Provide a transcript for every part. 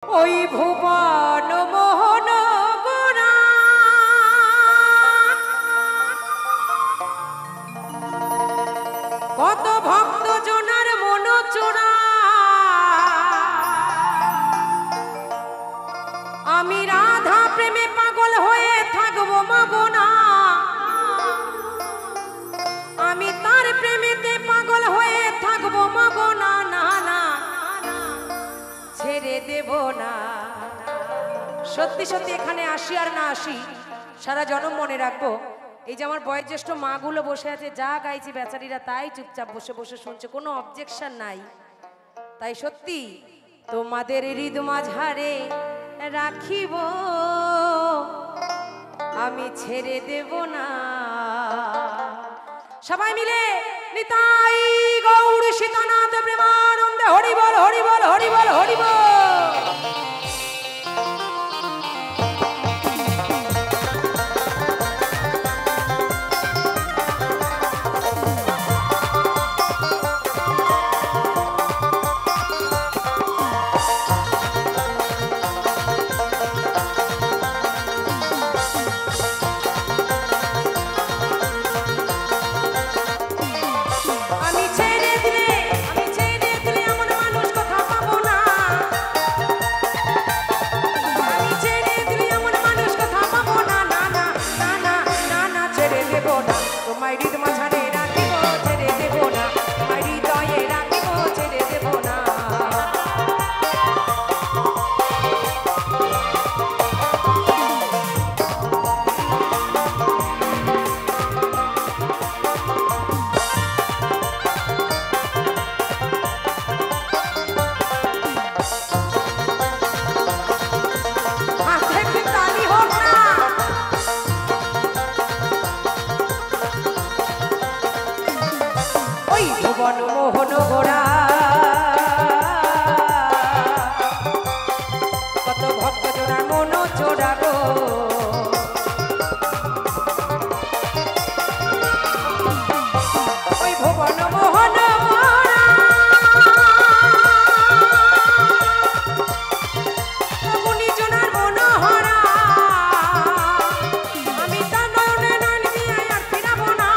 ওই ভুবন মোহন গোরা কত ভক্ত জনার মন চোরা আমি রাধা প্রেমে পাগল হয়ে থাকবো মগনা আমি তার প্রেমেতে পাগল হয়ে থাকবো মগনা না না ছেড়ে দেব না। সত্যি সত্যি এখানে আসি আর না আসি সারা জনম মনে রাখবো। এই যে আমার বয়োজ্যেষ্ঠ মাগুলো বসে আছে, যা গাইছি বেচারিরা তাই চুপচাপ বসে বসে শুনছে, কোনো অবজেকশন নাই। তাই সত্যি তোমাদের হৃদ মাঝারে রাখিব, আমি ছেড়ে দেব না। সবাই মিলে নিতাই গৌর সীতানাথ প্রেমানন্দে হরি বল হরি বল হরি বল হরি বল। মোহন গোরা কত ভক্ত জোড়ার মন চোরা গো ওই ভুবন মোহন গোরা গুণী জোড়ার মন হরা আমি তা নয়নে নয়ন দিয়ে আর ফিরাবো না।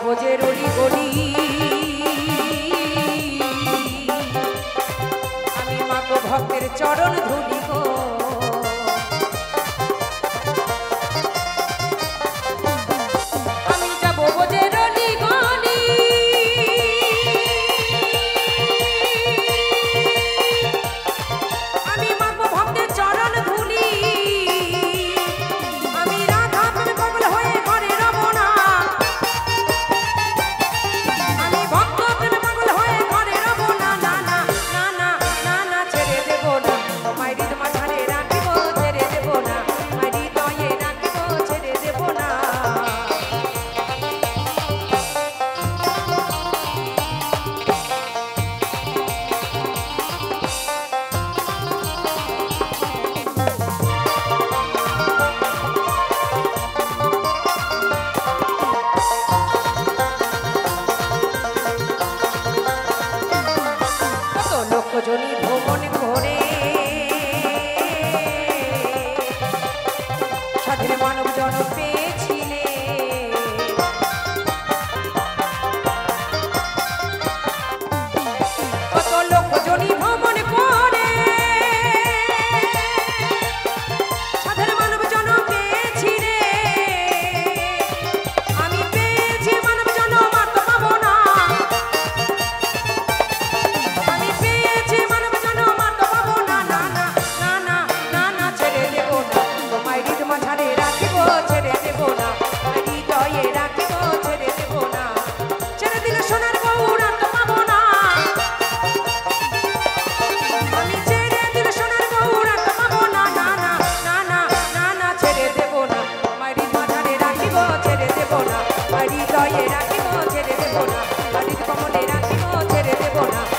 বোঝে রলি গলি আমি মাগো ভক্তের চরণ ধুলি গো আমি যাবো বোঝে রলি গলি আমি মাগো ভক্তের চরণ ধুলি আমি রাধা প্রেমে পাগল হয়ে ঘরে রব না। জনি ভ্রমণ করে সাধের মানব জন পেয়েছিলে কত লোক জনি ভ্রমণ করে সাধের মানব জন পেয়েছিলে আমি পেয়েছি মানব জন মার তো পাবো না। ছেড়ে দেব না তোমায় হৃদ মাঝারে রাখিব। রাখিব ছেড়ে দেব না, মাটির কমলে রাখিব ছেড়ে দেব না।